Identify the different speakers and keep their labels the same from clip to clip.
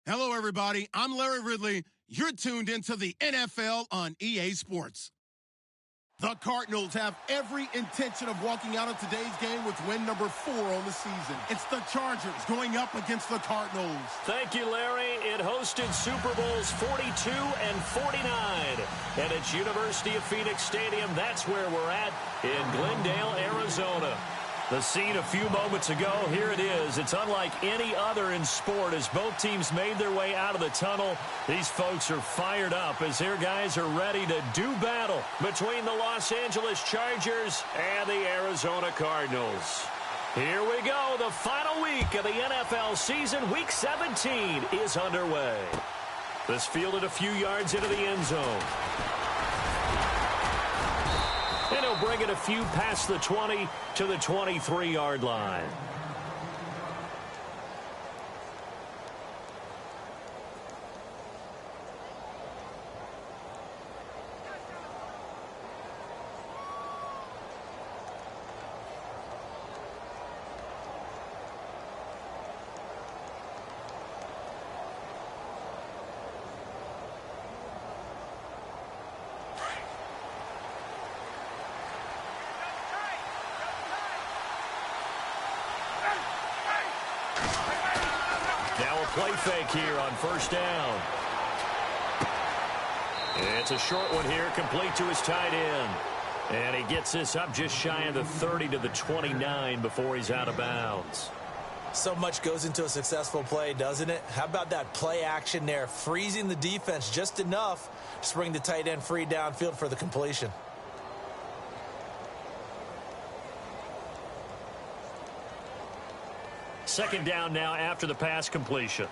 Speaker 1: Hello, everybody. I'm Larry Ridley. You're tuned into the NFL on EA Sports. The Cardinals have every intention of walking out of today's game with win number 4 on the season. It's the Chargers going up against the Cardinals.
Speaker 2: Thank you, Larry. It hosted Super Bowls 42 and 49. And it's University of Phoenix Stadium. That's where we're at in Glendale, Arizona. The scene a few moments ago, here it is. It's unlike any other in sport as both teams made their way out of the tunnel. These folks are fired up as their guys are ready to do battle between the Los Angeles Chargers and the Arizona Cardinals. Here we go. The final week of the NFL season, Week 17, is underway. This fielded a few yards into the end zone. And he'll bring it a few past the 20 to the 23-yard line. Play fake here on first down. It's a short one here, complete to his tight end. And he gets this up just shy of the 30 to the 29 before he's out of bounds.
Speaker 3: So much goes into a successful play, doesn't it? How about that play action there, freezing the defense just enough to bring the tight end free downfield for the completion.
Speaker 2: Second down now after the pass completion.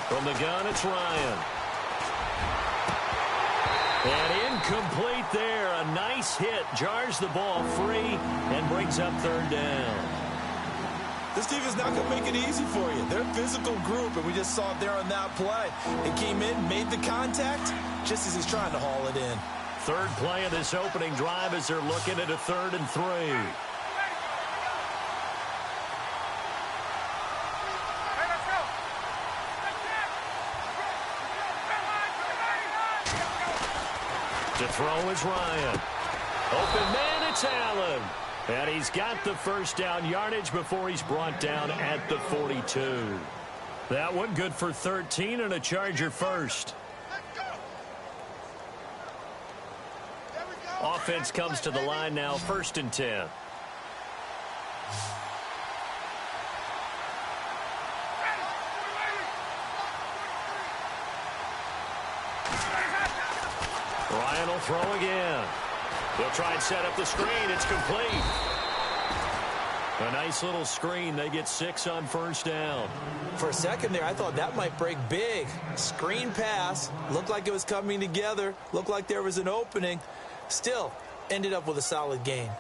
Speaker 2: From the gun, it's Ryan. And incomplete there. A nice hit. Jars the ball free and brings up third down.
Speaker 3: This defense not going to make it easy for you. They're a physical group, and we just saw it there on that play. It came in, made the contact, just as he's trying to haul it in.
Speaker 2: Third play of this opening drive as they're looking at a 3rd and 3. To throw is Ryan. Open man, it's Allen. And he's got the first down yardage before he's brought down at the 42. That one good for 13 and a Charger first. Offense comes to the line now, 1st and 10. Ryan will throw again. They'll try and set up the screen. It's complete. A nice little screen. They get 6 on first down.
Speaker 3: For a second there, I thought that might break big. Screen pass. Looked like it was coming together. Looked like there was an opening. Still, ended up with a solid gain.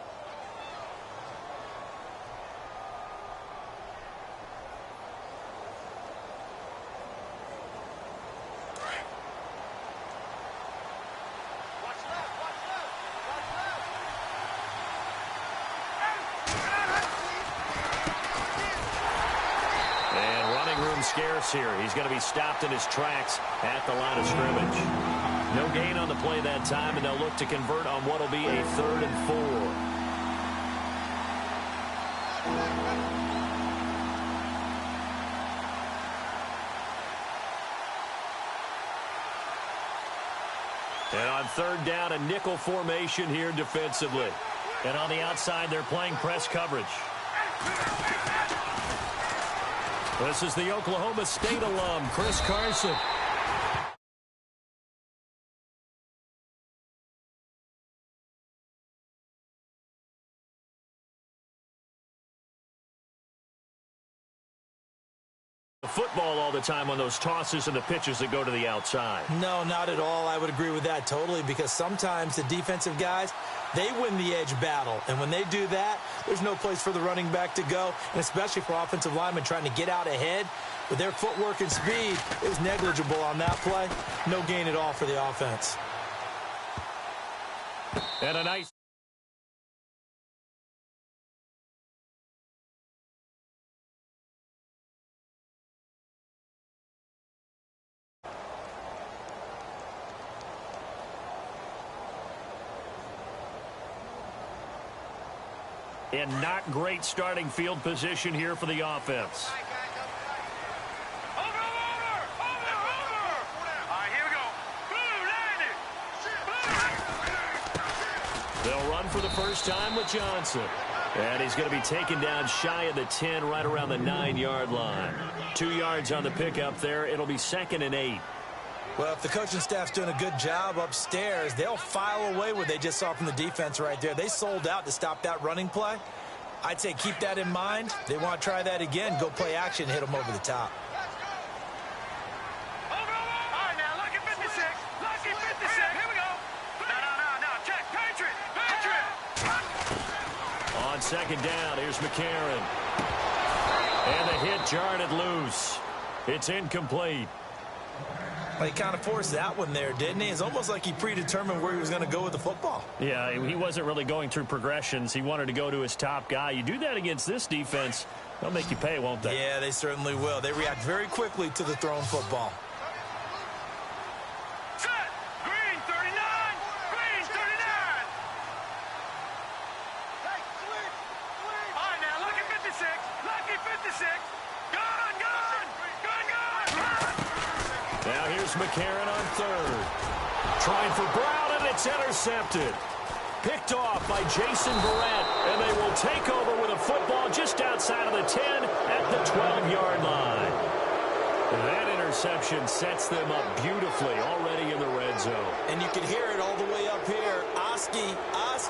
Speaker 2: Scarce here. He's going to be stopped in his tracks at the line of scrimmage. No gain on the play that time, and they'll look to convert on what will be a 3rd and 4. And on 3rd down, a nickel formation here defensively. And on the outside, they're playing press coverage. This is the Oklahoma State alum, Chris Carson. Football all the time on those tosses and the pitches that go to the outside.
Speaker 3: No, not at all. I would agree with that totally, because sometimes the defensive guys, they win the edge battle. And when they do that, there's no place for the running back to go, and especially for offensive linemen trying to get out ahead. With their footwork and speed, it was negligible on that play. No gain at all for the offense.
Speaker 2: And a nice... And not great starting field position here for the offense. They'll run for the first time with Johnson. And he's going to be taken down shy of the 10, right around the 9-yard line. 2 yards on the pickup there. It'll be 2nd and 8.
Speaker 3: Well, if the coaching staff's doing a good job upstairs, they'll file away what they just saw from the defense right there. They sold out to stop that running play. I'd say keep that in mind. They want to try that again. Go play action, hit them over the top.
Speaker 4: All right, now, lucky 56. Lucky 56. Here we go. No. Check. Patriot.
Speaker 2: On 2nd down, here's McCarron. And the hit jarred it loose. It's incomplete.
Speaker 3: Well, he kind of forced that one there, didn't he? It's almost like he predetermined where he was going to go with the football.
Speaker 2: Yeah, he wasn't really going through progressions. He wanted to go to his top guy. You do that against this defense, they'll make you pay, won't they?
Speaker 3: Yeah, they certainly will. They react very quickly to the thrown football.
Speaker 4: Set. Green 39. Green 39. All right, now, lucky 56. Lucky 56. Gun.
Speaker 2: Now here's McCarron on 3rd. Trying for Brown, and it's intercepted. Picked off by Jason Verrett, and they will take over with a football just outside of the 10 at the 12-yard line. That interception sets them up beautifully already in the red zone.
Speaker 3: And you can hear it all the way up here. Oski,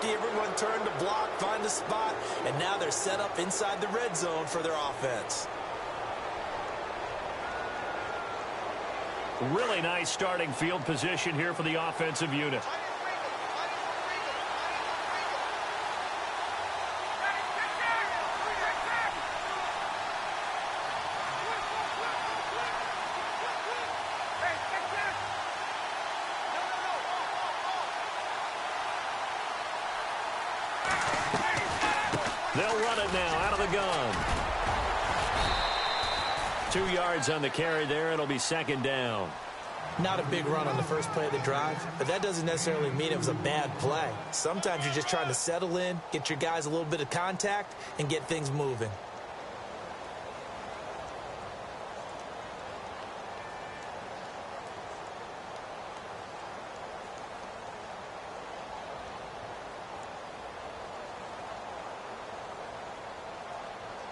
Speaker 3: everyone turned to block, find a spot, and now they're set up inside the red zone for their offense.
Speaker 2: Really nice starting field position here for the offensive unit. They'll run it now out of the gun. 2 yards on the carry there. It'll be 2nd down.
Speaker 3: Not a big run on the first play of the drive, but that doesn't necessarily mean it was a bad play. Sometimes you're just trying to settle in, get your guys a little bit of contact, and get things moving.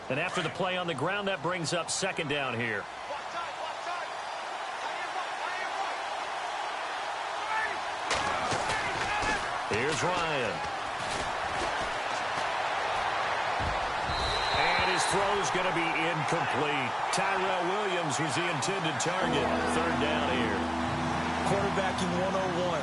Speaker 2: And after the play on the ground, that brings up 2nd down here. Here's Ryan. And his throw's going to be incomplete. Tyrell Williams was the intended target. 3rd down here.
Speaker 3: Quarterbacking 101.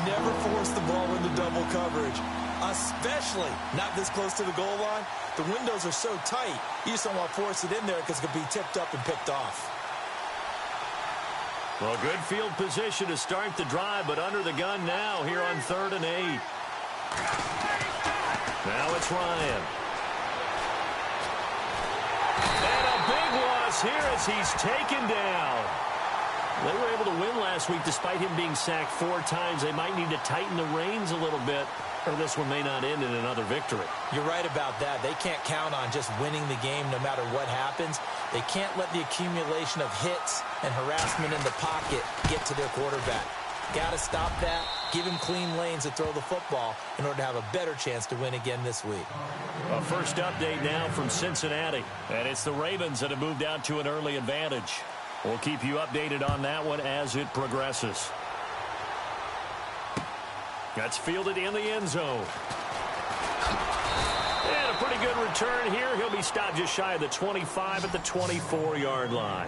Speaker 3: Never force the ball into double coverage, especially not this close to the goal line. The windows are so tight, you just don't want to force it in there because it could be tipped up and picked off.
Speaker 2: Well, good field position to start the drive, but under the gun now here on 3rd and 8. Now it's Ryan. And a big loss here as he's taken down. They were able to win last week despite him being sacked 4 times. They might need to tighten the reins a little bit, or this one may not end in another victory.
Speaker 3: You're right about that. They can't count on just winning the game no matter what happens. They can't let the accumulation of hits and harassment in the pocket get to their quarterback. Got to stop that, give him clean lanes to throw the football in order to have a better chance to win again this week.
Speaker 2: A first update now from Cincinnati, and it's the Ravens that have moved out to an early advantage. We'll keep you updated on that one as it progresses. That's fielded in the end zone. And a pretty good return here. He'll be stopped just shy of the 25 at the 24-yard line.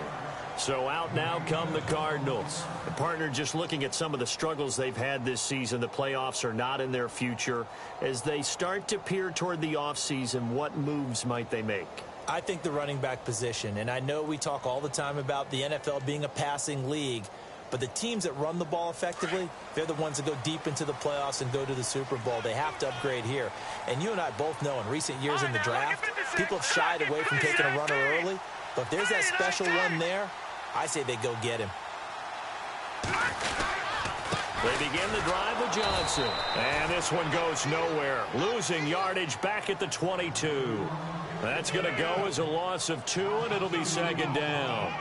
Speaker 2: So out now come the Cardinals. The partner just looking at some of the struggles they've had this season. The playoffs are not in their future. As they start to peer toward the offseason, what moves might they make?
Speaker 3: I think the running back position, and I know we talk all the time about the NFL being a passing league, But the teams that run the ball effectively, they're the ones that go deep into the playoffs and go to the Super Bowl. They have to upgrade here. And you and I both know in recent years in the draft, people have shied away from taking a runner early. But if there's that special one there, I say they go get him.
Speaker 2: They begin the drive with Johnson. And this one goes nowhere. Losing yardage back at the 22. That's going to go as a loss of 2, and it'll be second down.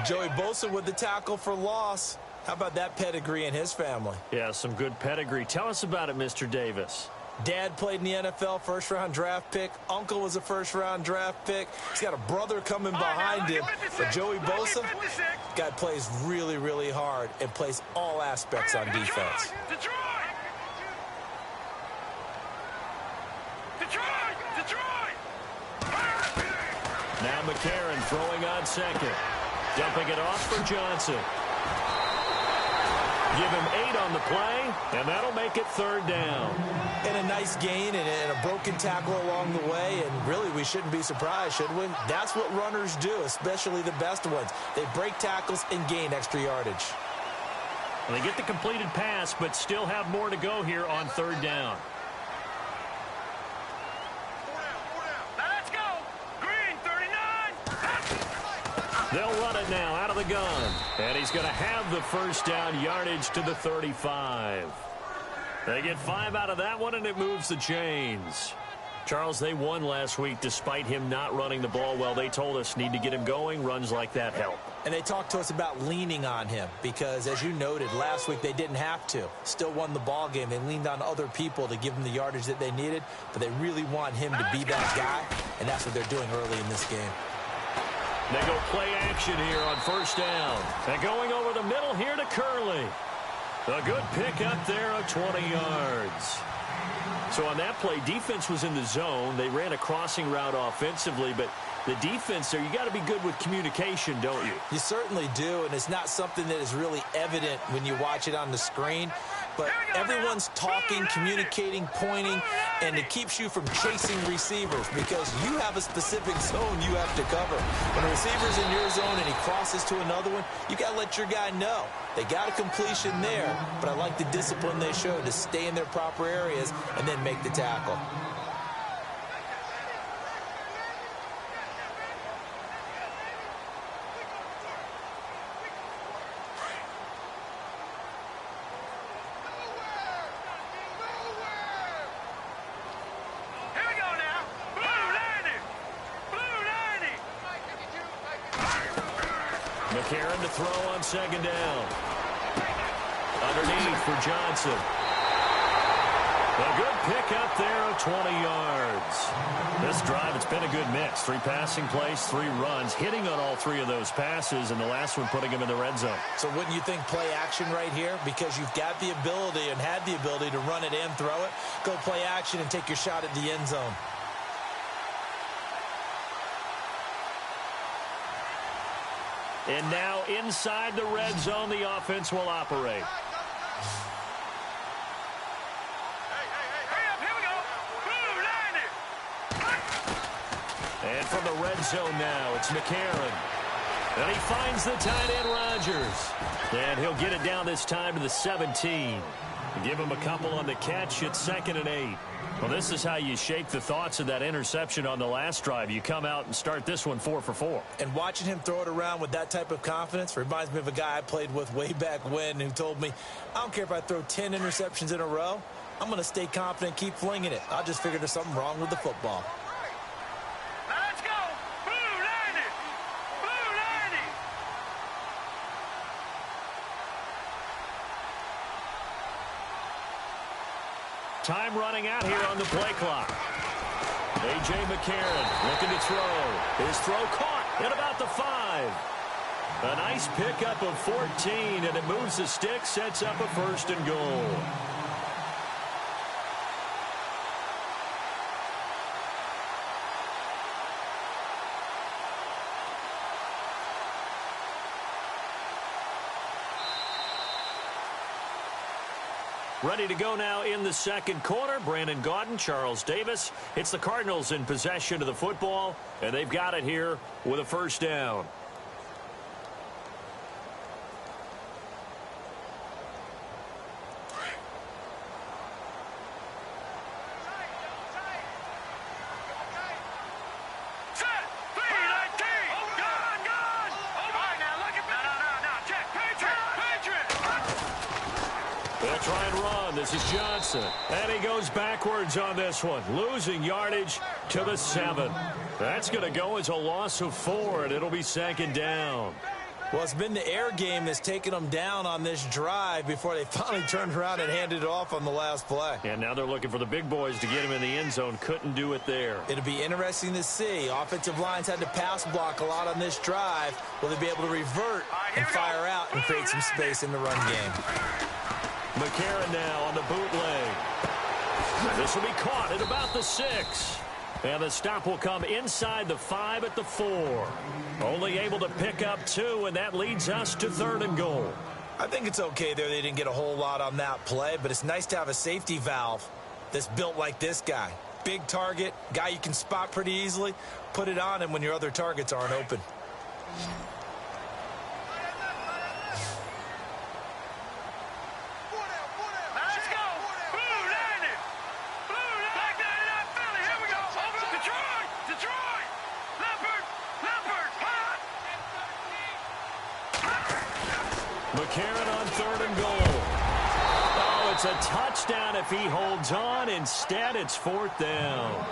Speaker 3: Joey Bosa with the tackle for loss. How about that pedigree in his family?
Speaker 2: Yeah, some good pedigree. Tell us about it, Mr. Davis.
Speaker 3: Dad played in the NFL, first-round draft pick. Uncle was a first-round draft pick. He's got a brother coming behind him. But Joey Bosa, guy plays really, really hard and plays all aspects on defense.
Speaker 2: Now McCarron throwing on second. Dumping it off for Johnson. Give him 8 on the play, and that'll make it third down.
Speaker 3: And a nice gain and a broken tackle along the way, and really we shouldn't be surprised, should we? That's what runners do, especially the best ones. They break tackles and gain extra yardage.
Speaker 2: Well, they get the completed pass, but still have more to go here on third down.
Speaker 4: Let's go. Green, 39.
Speaker 2: They'll run it now out of the gun. And he's going to have the first down, yardage to the 35. They get 5 out of that one, and it moves the chains. Charles, they won last week despite him not running the ball well. They told us need to get him going. Runs like that help.
Speaker 3: And they talked to us about leaning on him because, as you noted, last week they didn't have to. Still won the ball game. They leaned on other people to give them the yardage that they needed, but they really want him to be that guy, and that's what they're doing early in this game.
Speaker 2: They go play action here on first down. And going over the middle here to Curley. A good pick up there of 20 yards. So on that play, defense was in the zone. They ran a crossing route offensively, but the defense there, you got to be good with communication, don't you?
Speaker 3: You certainly do, and it's not something that is really evident when you watch it on the screen. But everyone's talking, communicating, pointing, and it keeps you from chasing receivers because you have a specific zone you have to cover. When a receiver's in your zone and he crosses to another one, you got to let your guy know. They got a completion there, but I like the discipline they showed to stay in their proper areas and then make the tackle.
Speaker 2: McCarron to throw on second down. Underneath for Johnson. A good pick up there of 20 yards. This drive, it's been a good mix. 3 passing plays, 3 runs, hitting on all 3 of those passes, and the last one putting him in the red zone.
Speaker 3: So wouldn't you think play action right here? Because you've got the ability and had the ability to run it and throw it. Go play action and take your shot at the end zone.
Speaker 2: And now inside the red zone, the offense will operate. And from the red zone now, it's McCarron. And he finds the tight end, Rodgers. And he'll get it down this time to the 17. Give him a couple on the catch. It's 2nd and 8. Well, this is how you shake the thoughts of that interception on the last drive. You come out and start this one 4 for 4.
Speaker 3: And watching him throw it around with that type of confidence reminds me of a guy I played with way back when who told me, I don't care if I throw 10 interceptions in a row. I'm going to stay confident, keep flinging it. I just figured there's something wrong with the football.
Speaker 4: Let's go! Blue 90! Blue 90!
Speaker 2: Time running out here on the play clock. A.J. McCarron looking to throw. His throw caught at about the 5. A nice pickup of 14, and it moves the stick, sets up a 1st and goal. Ready to go now in the second quarter. Brandon Gaudin, Charles Davis. It's the Cardinals in possession of the football, and they've got it here with a 1st down. run. This is Johnson. And he goes backwards on this one, losing yardage to the 7. That's going to go as a loss of 4, and it'll be 2nd down.
Speaker 3: Well, it's been the air game that's taken them down on this drive before they finally turned around and handed it off on the last play.
Speaker 2: And now they're looking for the big boys to get him in the end zone. Couldn't do it there.
Speaker 3: It'll be interesting to see. Offensive lines had to pass block a lot on this drive. Will they be able to revert and fire out and create some space in the run game?
Speaker 2: McCarron now on the bootleg. This will be caught at about the 6. And the stop will come inside the 5 at the 4. Only able to pick up 2, and that leads us to 3rd and goal.
Speaker 3: I think it's okay there. They didn't get a whole lot on that play, but it's nice to have a safety valve that's built like this guy. Big target, guy you can spot pretty easily. Put it on him when your other targets aren't open.
Speaker 2: McCarron on 3rd and goal. Oh, it's a touchdown if he holds on. Instead, it's 4th down.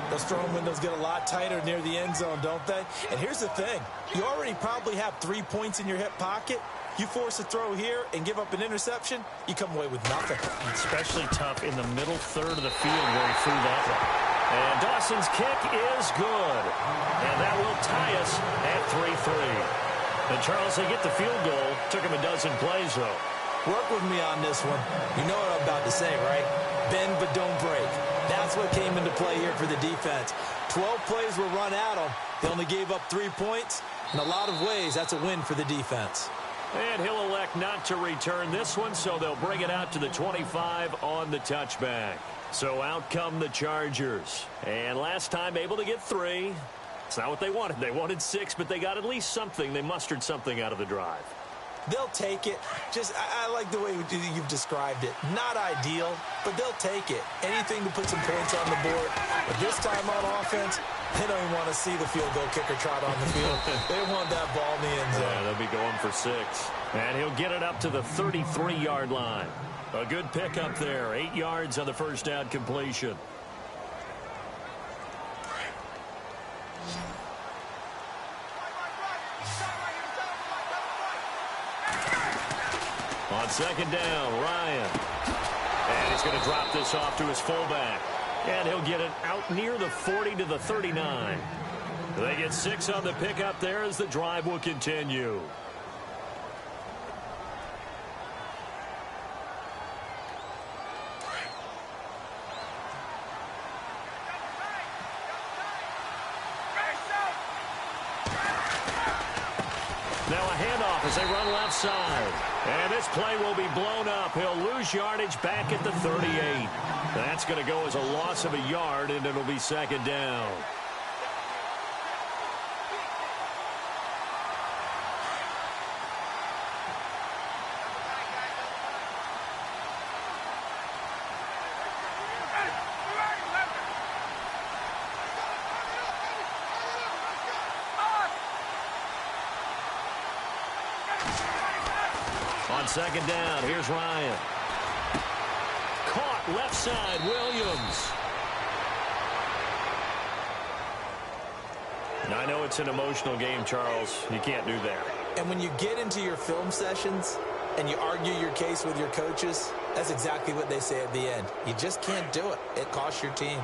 Speaker 3: Those throwing windows get a lot tighter near the end zone, don't they? And here's the thing. You already probably have 3 points in your hip pocket. You force a throw here and give up an interception, you come away with nothing.
Speaker 2: Especially tough in the middle third of the field where he threw that one. And Dawson's kick is good. And that will tie us at 3-3. And, Charles, they get the field goal. Took him a dozen plays, though.
Speaker 3: Work with me on this one. You know what I'm about to say, right? Bend but don't break. That's what came into play here for the defense. 12 plays were run at them. They only gave up 3 points. In a lot of ways, that's a win for the defense.
Speaker 2: And he'll elect not to return this one, so they'll bring it out to the 25 on the touchback. So out come the Chargers. And last time able to get 3. It's not what they wanted. They wanted 6, but they got at least something. They mustered something out of the drive.
Speaker 3: They'll take it. I like the way you've described it. Not ideal, but they'll take it. Anything to put some points on the board. But this time on offense, they don't even want to see the field goal kicker trot on the field. They want that ball in the end zone.
Speaker 2: Yeah, they'll be going for 6. And he'll get it up to the 33-yard line. A good pickup there. 8 yards on the first down completion. On 2nd down, Ryan. And he's going to drop this off to his fullback. And he'll get it out near the 40 to the 39. They get 6 on the pickup there as the drive will continue. Now a handoff as they run left side. And this play will be blown up. He'll lose yardage back at the 38. That's going to go as a loss of a yard, and it'll be 2nd down. On 2nd down, here's Ryan. Caught left side, Williams. Now, I know it's an emotional game, Charles. You can't do that.
Speaker 3: And when you get into your film sessions and you argue your case with your coaches, that's exactly what they say at the end. You just can't do it. It costs your team.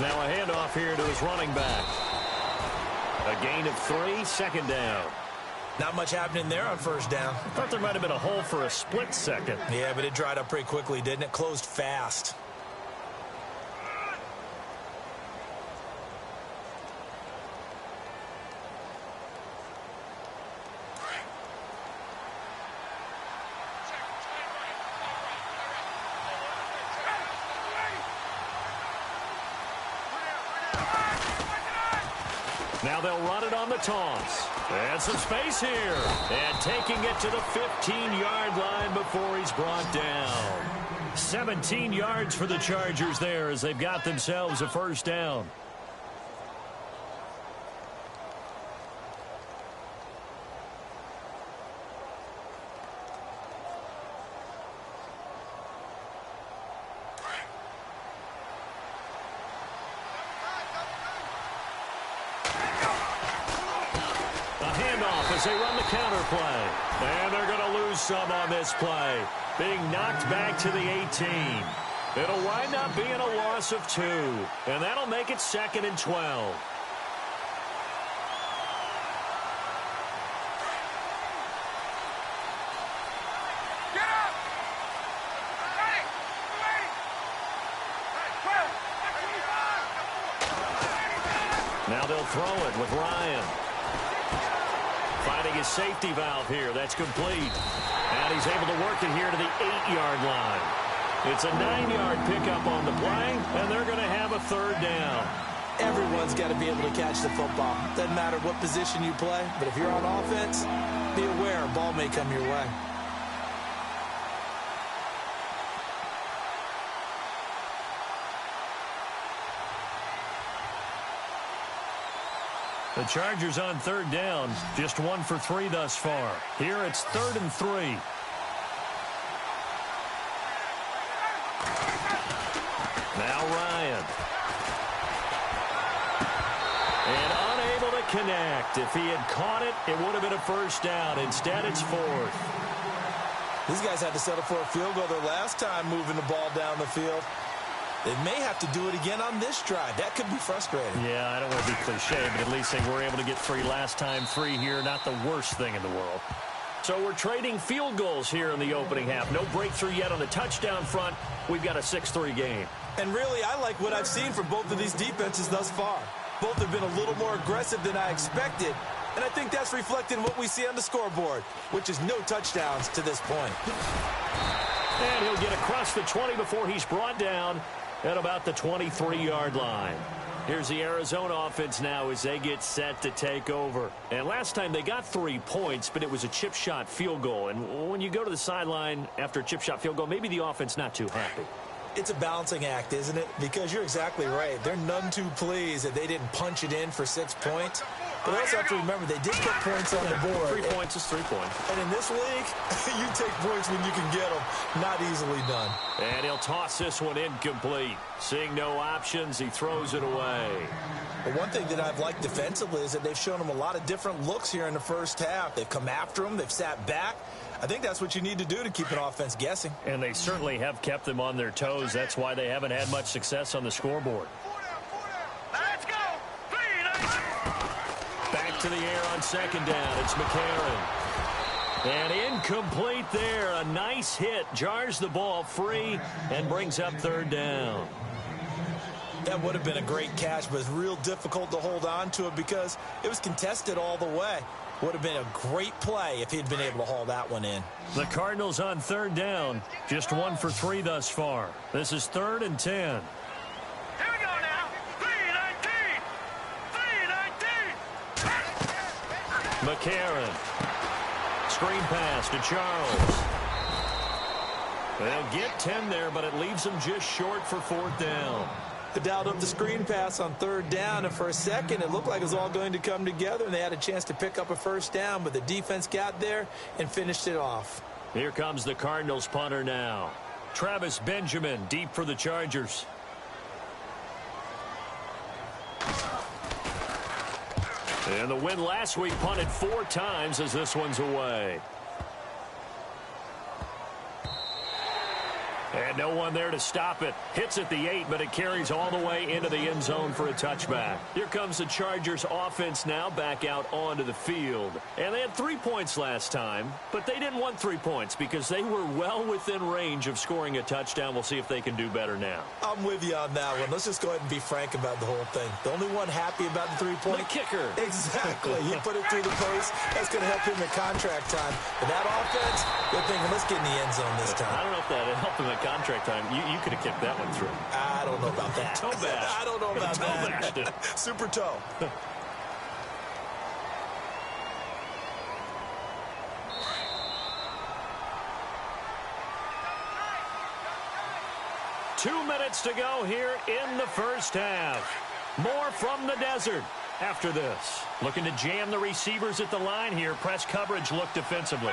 Speaker 2: Now a handoff here to his running back. A gain of 3, 2nd down.
Speaker 3: Not much happening there on 1st down.
Speaker 2: I thought there might have been a hole for a split second.
Speaker 3: Yeah, but it dried up pretty quickly, didn't it? Closed fast.
Speaker 2: Now they'll run it on the toss. And some space here. And taking it to the 15-yard line before he's brought down. 17 yards for the Chargers there as they've got themselves a first down. As they run the counter play. And they're going to lose some on this play. Being knocked back to the 18. It'll wind up being a loss of 2. And that'll make it 2nd and 12.
Speaker 4: Get up! Ready! Ready!
Speaker 2: Now they'll throw it with Ryan. Finding his safety valve here. That's complete. And he's able to work it here to the 8-yard line. It's a 9-yard pickup on the play, and they're going to have a third down.
Speaker 3: Everyone's got to be able to catch the football. Doesn't matter what position you play, but if you're on offense, be aware a ball may come your way.
Speaker 2: The Chargers on third down, just 1 for 3 thus far. Here it's 3rd and 3. Now Ryan. And unable to connect. If he had caught it, it would have been a first down. Instead, it's 4th.
Speaker 3: These guys had to settle for a field goal their last time moving the ball down the field. They may have to do it again on this drive. That could be frustrating.
Speaker 2: Yeah, I don't want to be cliche, but at least they were able to get 3 last time. 3 here, not the worst thing in the world. So we're trading field goals here in the opening half. No breakthrough yet on the touchdown front. We've got a 6-3 game.
Speaker 3: And really, I like what I've seen from both of these defenses thus far. Both have been a little more aggressive than I expected. And I think that's reflected in what we see on the scoreboard, which is no touchdowns to this point.
Speaker 2: And he'll get across the 20 before he's brought down at about the 23-yard line. Here's the Arizona offense now as they get set to take over. And last time they got 3 points, but it was a chip shot field goal. And when you go to the sideline after a chip shot field goal, maybe the offense not too happy.
Speaker 3: It's a balancing act, isn't it? Because you're exactly right. They're none too pleased that they didn't punch it in for 6 points. But also have to remember, they did put points on the board.
Speaker 2: 3 points is 3 points.
Speaker 3: And in this league, you take points when you can get them. Not easily done.
Speaker 2: And he'll toss this one incomplete. Seeing no options, he throws it away.
Speaker 3: But one thing that I've liked defensively is that they've shown them a lot of different looks here in the first half. They've come after them. They've sat back. I think that's what you need to do to keep an offense guessing.
Speaker 2: And they certainly have kept them on their toes. That's why they haven't had much success on the scoreboard.
Speaker 4: Let's go!
Speaker 2: Back to the air on 2nd down. It's McCarron. And incomplete there. A nice hit. Jars the ball free and brings up 3rd down.
Speaker 3: That would have been a great catch, but it's real difficult to hold on to it because it was contested all the way. Would have been a great play if he'd been able to haul that one in.
Speaker 2: The Cardinals on 3rd down. Just 1 for 3 thus far. This is 3rd and 10.
Speaker 4: Here we go now. 3-19. 3-19.
Speaker 2: McCarron. Screen pass to Charles. They'll get 10 there, but it leaves them just short for 4th down.
Speaker 3: They dialed up the screen pass on 3rd down, and for a second it looked like it was all going to come together, and they had a chance to pick up a first down, but the defense got there and finished it off.
Speaker 2: Here comes the Cardinals punter now. Travis Benjamin deep for the Chargers. And the win last week punted 4 times as this one's away. And no one there to stop it. Hits at the 8, but it carries all the way into the end zone for a touchback. Here comes the Chargers offense now back out onto the field. And they had 3 points last time, but they didn't want 3 points because they were well within range of scoring a touchdown. We'll see if they can do better now.
Speaker 3: I'm with you on that one. Let's just go ahead and be frank about the whole thing. The only one happy about the 3-point.
Speaker 2: The kicker.
Speaker 3: Exactly. He put it through the post. That's going to help him in contract time. But that offense, they're thinking, let's get in the end zone this time.
Speaker 2: I don't know if that helped him at contract time. You could have kicked that one through.
Speaker 3: I don't know about that.
Speaker 2: Toe bash.
Speaker 3: I don't know about
Speaker 2: toe
Speaker 3: that.
Speaker 2: Bashed it.
Speaker 3: Super toe.
Speaker 2: 2 minutes to go here in the first half. More from the desert after this. Looking to jam the receivers at the line here. Press coverage look defensively.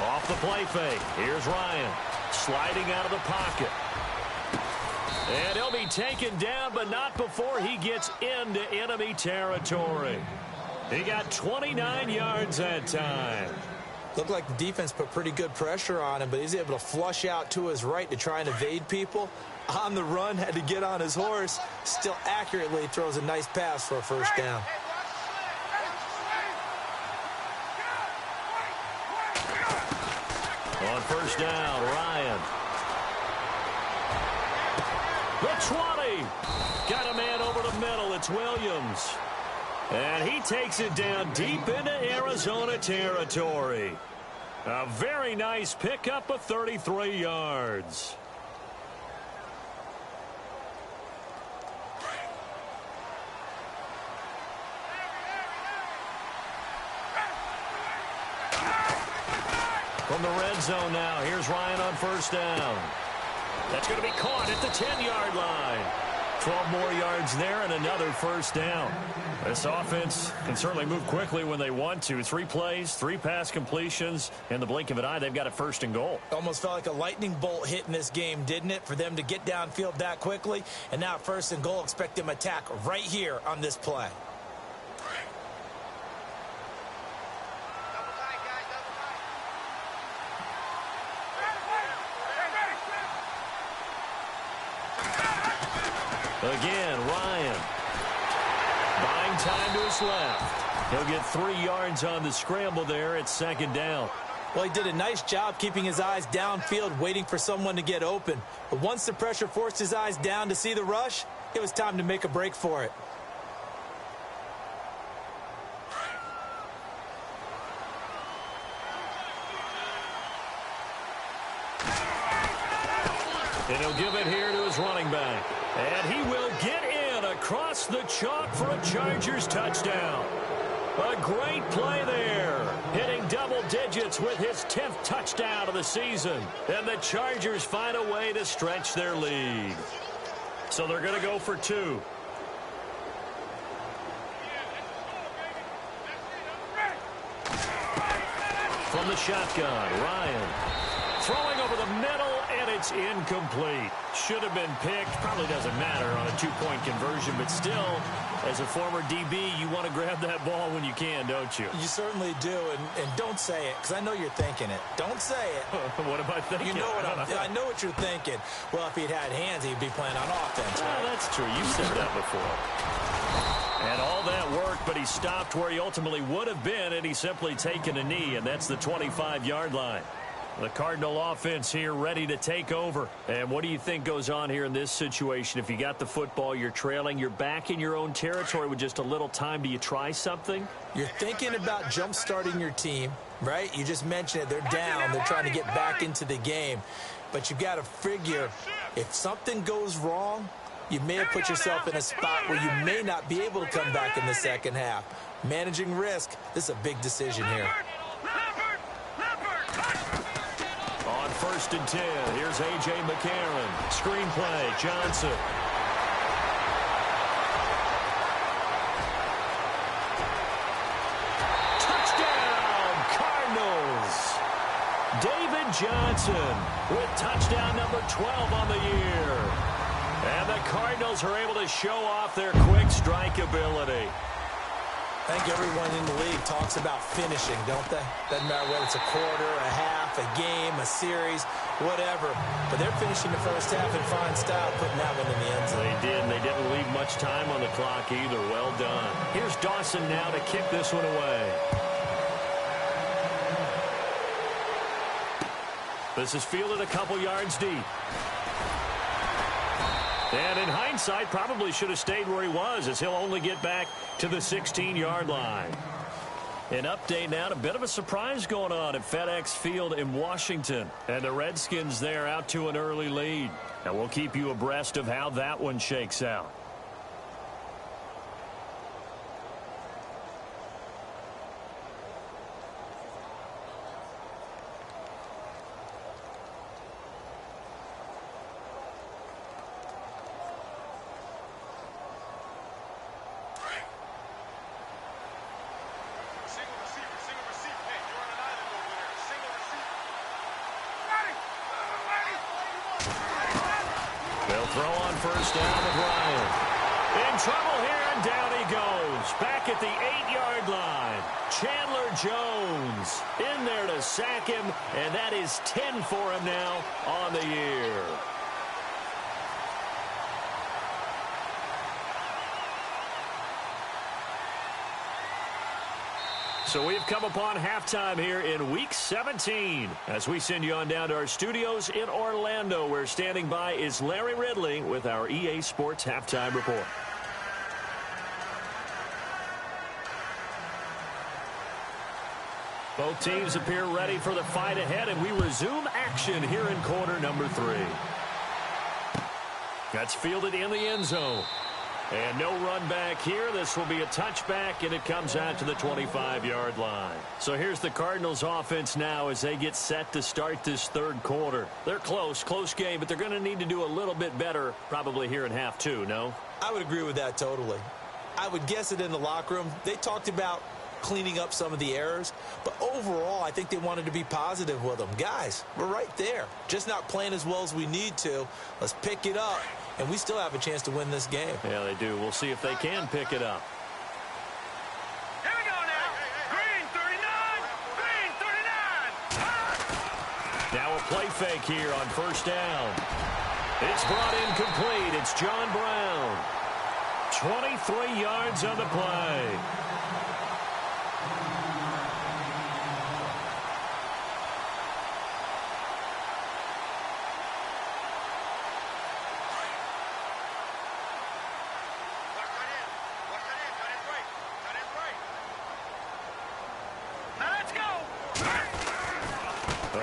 Speaker 2: Off the play fake. Here's Ryan sliding out of the pocket. And he'll be taken down, but not before he gets into enemy territory. He got 29 yards that time.
Speaker 3: Looked like the defense put pretty good pressure on him, but he's able to flush out to his right to try and evade people. On the run, had to get on his horse. Still accurately throws a nice pass for a first down.
Speaker 2: On first down, Ryan. The 20. Got a man over the middle. It's Williams. And he takes it down deep into Arizona territory. A very nice pickup of 33 yards. From the red zone now, here's Ryan on first down. That's going to be caught at the 10-yard line. 12 more yards there and another first down. This offense can certainly move quickly when they want to. 3 plays, 3 pass completions. In the blink of an eye, they've got it first and goal.
Speaker 3: Almost felt like a lightning bolt hit in this game, didn't it? For them to get downfield that quickly. And now first and goal, expect them to attack right here on this play.
Speaker 2: Again, Ryan. Buying time to his left. He'll get 3 yards on the scramble there at second down.
Speaker 3: Well, he did a nice job keeping his eyes downfield, waiting for someone to get open. But once the pressure forced his eyes down to see the rush, it was time to make a break for it.
Speaker 2: And he'll give it here to his running back. And he will get in across the chalk for a Chargers touchdown. A great play there. Hitting double digits with his 10th touchdown of the season. And the Chargers find a way to stretch their lead. So they're going to go for 2. From the shotgun, Ryan. Throwing over the middle, and it's incomplete. Should have been picked. Probably doesn't matter on a 2-point conversion, but still, as a former DB, you want to grab that ball when you can, don't you?
Speaker 3: You certainly do, and don't say it, because I know you're thinking it. Don't say it.
Speaker 2: What am I thinking?
Speaker 3: You know what I know what you're thinking. Well, if he'd had hands, he'd be playing on offense.
Speaker 2: Well,
Speaker 3: right?
Speaker 2: that's true. You said that before. And all that worked, but he stopped where he ultimately would have been, and he's simply taken a knee, and that's the 25-yard line. The Cardinal offense here ready to take over. And what do you think goes on here in this situation? If you got the football, you're trailing, you're back in your own territory with just a little time. Do you try something?
Speaker 3: You're thinking about jump-starting your team, right? You just mentioned it. They're down. They're trying to get back into the game. But you've got to figure if something goes wrong, you may have put yourself in a spot where you may not be able to come back in the second half. Managing risk, this is a big decision here.
Speaker 2: On 1st and 10, here's A.J. McCarron. Screen play, Johnson. Touchdown, Cardinals. David Johnson with touchdown number 12 on the year. And the Cardinals are able to show off their quick strike ability.
Speaker 3: I think everyone in the league talks about finishing, don't they? Doesn't matter whether it's a quarter, a half, a game, a series, whatever. But they're finishing the first half in fine style, putting that one in the end zone.
Speaker 2: They did, and they didn't leave much time on the clock either. Well done. Here's Dawson now to kick this one away. This is fielded a couple yards deep. And in hindsight, probably should have stayed where he was, as he'll only get back to the 16-yard line. An update now, a bit of a surprise going on at FedEx Field in Washington. And the Redskins there out to an early lead. And we'll keep you abreast of how that one shakes out. They'll throw on first down with Ryan. In trouble here, and down he goes. Back at the 8-yard line. Chandler Jones in there to sack him, and that is 10 for him now on the year. So we've come upon halftime here in Week 17 as we send you on down to our studios in Orlando, where standing by is Larry Ridley with our EA Sports Halftime Report. Both teams appear ready for the fight ahead, and we resume action here in quarter number 3. That's fielded in the end zone. And no run back here. This will be a touchback, and it comes out to the 25-yard line. So here's the Cardinals offense now as they get set to start this third quarter. They're close game, but they're going to need to do a little bit better probably here in half 2, no?
Speaker 3: I would agree with that totally. I would guess it in the locker room. They talked about cleaning up some of the errors, but overall I think they wanted to be positive with them. Guys, we're right there. Just not playing as well as we need to. Let's pick it up, and we still have a chance to win this game.
Speaker 2: Yeah, they do. We'll see if they can pick it up.
Speaker 4: Here we go now. Green 39. Green 39.
Speaker 2: Now a play fake here on first down. It's brought in complete. It's John Brown. 23 yards on the play.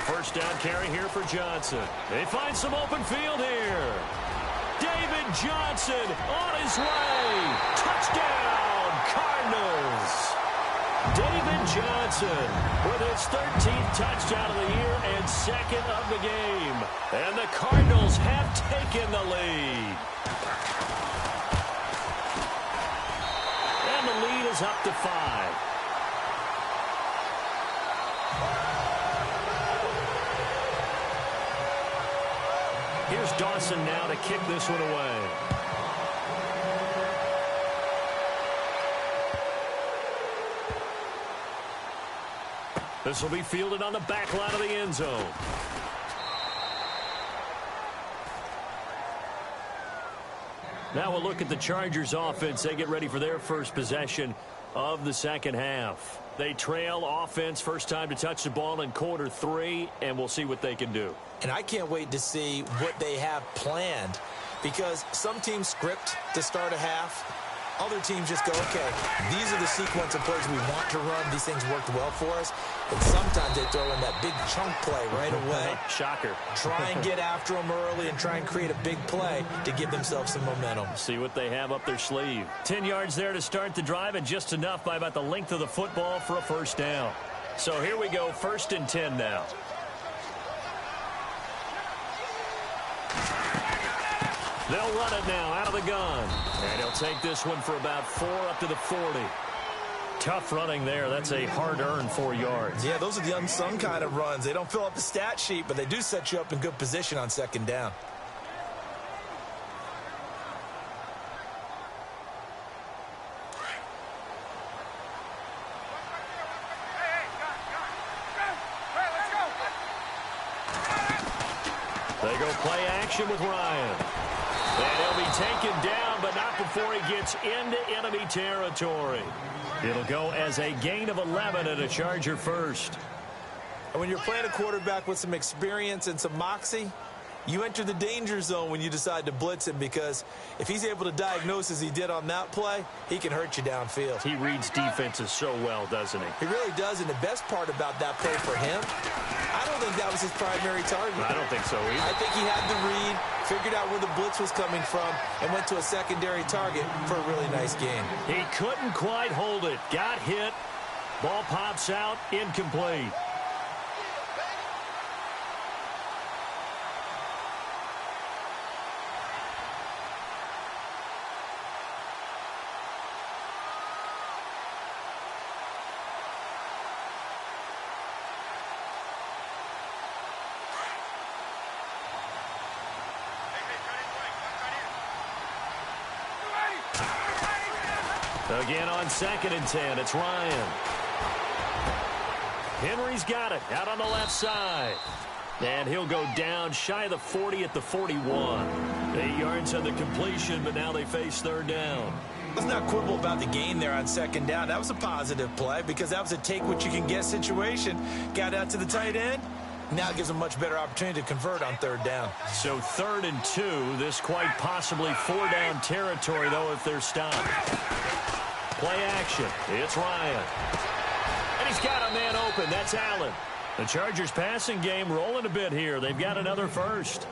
Speaker 2: First down carry here for Johnson. They find some open field here. David Johnson on his way. Touchdown, Cardinals. David Johnson with his 13th touchdown of the year and second of the game. And the Cardinals have taken the lead. And the lead is up to 5. Here's Dawson now to kick this one away. This will be fielded on the back line of the end zone. Now we'll look at the Chargers offense. They get ready for their first possession of the second half. They trail offense, first time to touch the ball in quarter 3, and we'll see what they can do.
Speaker 3: And I can't wait to see what they have planned, because some teams script to start a half. Other teams just go, okay, these are the sequence of plays we want to run. These things worked well for us. And sometimes they throw in that big chunk play right away.
Speaker 2: Shocker.
Speaker 3: Try and get after them early and try and create a big play to give themselves some momentum.
Speaker 2: See what they have up their sleeve. 10 yards there to start the drive, and just enough by about the length of the football for a first down. So here we go, 1st and 10 now. They'll run it now out of the gun. And he'll take this one for about 4 up to the 40. Tough running there. That's a hard-earned 4 yards.
Speaker 3: Yeah, those are the unsung kind of runs. They don't fill up the stat sheet, but they do set you up in good position on second down.
Speaker 2: They go play action with Ryan. And he'll be taken down, but not before he gets into enemy territory. It'll go as a gain of 11 and a Charger first.
Speaker 3: And when you're playing a quarterback with some experience and some moxie, you enter the danger zone when you decide to blitz him, because if he's able to diagnose as he did on that play, he can hurt you downfield.
Speaker 2: He reads defenses so well, doesn't he?
Speaker 3: He really does, and the best part about that play for him, I don't think that was his primary target.
Speaker 2: I don't think so either.
Speaker 3: I think he had the read, figured out where the blitz was coming from, and went to a secondary target for a really nice gain.
Speaker 2: He couldn't quite hold it. Got hit. Ball pops out. Incomplete. Again on 2nd and 10, it's Ryan. Henry's got it out on the left side. And he'll go down shy of the 40 at the 41. 8 yards on the completion, but now they face 3rd down.
Speaker 3: Let's not quibble about the gain there on 2nd down. That was a positive play because that was a take-what-you-can-get situation. Got out to the tight end. Now it gives them much better opportunity to convert on 3rd down.
Speaker 2: So 3rd and 2. This quite possibly 4-down territory, though, if they're stopped. Play action. It's Ryan. And he's got a man open. That's Allen. The Chargers passing game rolling a bit here. They've got another first.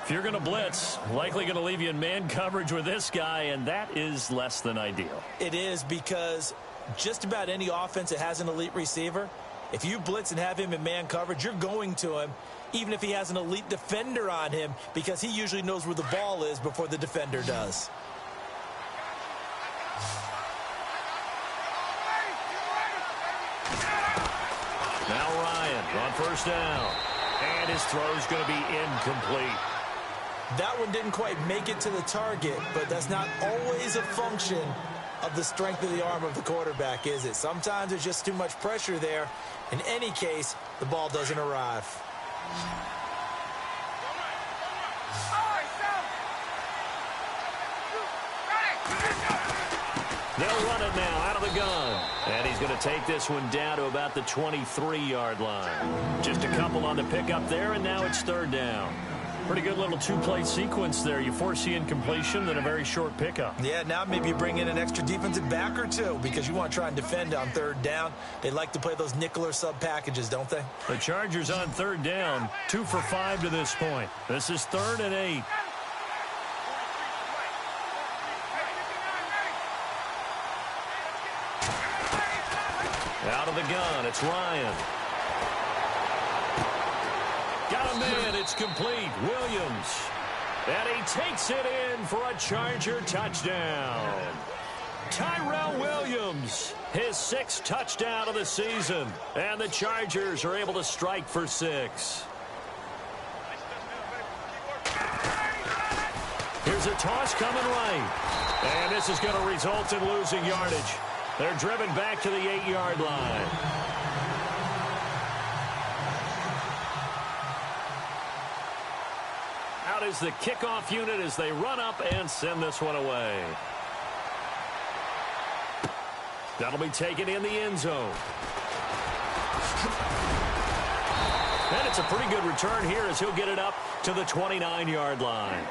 Speaker 2: If you're going to blitz, likely going to leave you in man coverage with this guy, and that is less than ideal.
Speaker 3: It is because just about any offense that has an elite receiver, if you blitz and have him in man coverage, you're going to him, even if he has an elite defender on him, because he usually knows where the ball is before the defender does.
Speaker 2: Now Ryan on 1st down. And his throw's going to be incomplete.
Speaker 3: That one didn't quite make it to the target, but that's not always a function of the strength of the arm of the quarterback, is it? Sometimes there's just too much pressure there. In any case, the ball doesn't arrive.
Speaker 2: They'll run it now out of the gun. And he's going to take this one down to about the 23-yard line. Just a couple on the pickup there, and now it's 3rd down. Pretty good little 2-play sequence there. You foresee incompletion, then a very short pickup.
Speaker 3: Yeah, now maybe you bring in an extra defensive back or two because you want to try and defend on 3rd down. They like to play those nickel or sub packages, don't they?
Speaker 2: The Chargers on 3rd down, 2 for 5 to this point. This is 3rd and 8. Out of the gun, it's Ryan. Got a man, it's complete. Williams. And he takes it in for a Charger touchdown. Tyrell Williams, his 6th touchdown of the season. And the Chargers are able to strike for 6. Here's a toss coming right. And this is going to result in losing yardage. They're driven back to the 8-yard line. Out is the kickoff unit as they run up and send this one away. That'll be taken in the end zone. And it's a pretty good return here as he'll get it up to the 29-yard line.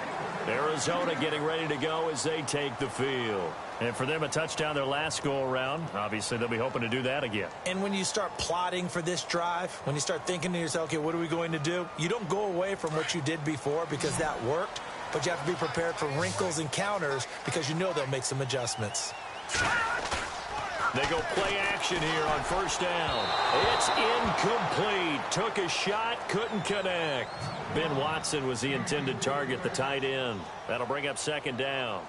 Speaker 2: Arizona getting ready to go as they take the field. And for them, a touchdown their last go-around. Obviously, they'll be hoping to do that again.
Speaker 3: And when you start plotting for this drive, when you start thinking to yourself, okay, what are we going to do? You don't go away from what you did before because that worked, but you have to be prepared for wrinkles and counters because you know they'll make some adjustments.
Speaker 2: They go play action here on 1st down. It's incomplete. Took a shot, couldn't connect. Ben Watson was the intended target, the tight end. That'll bring up 2nd down.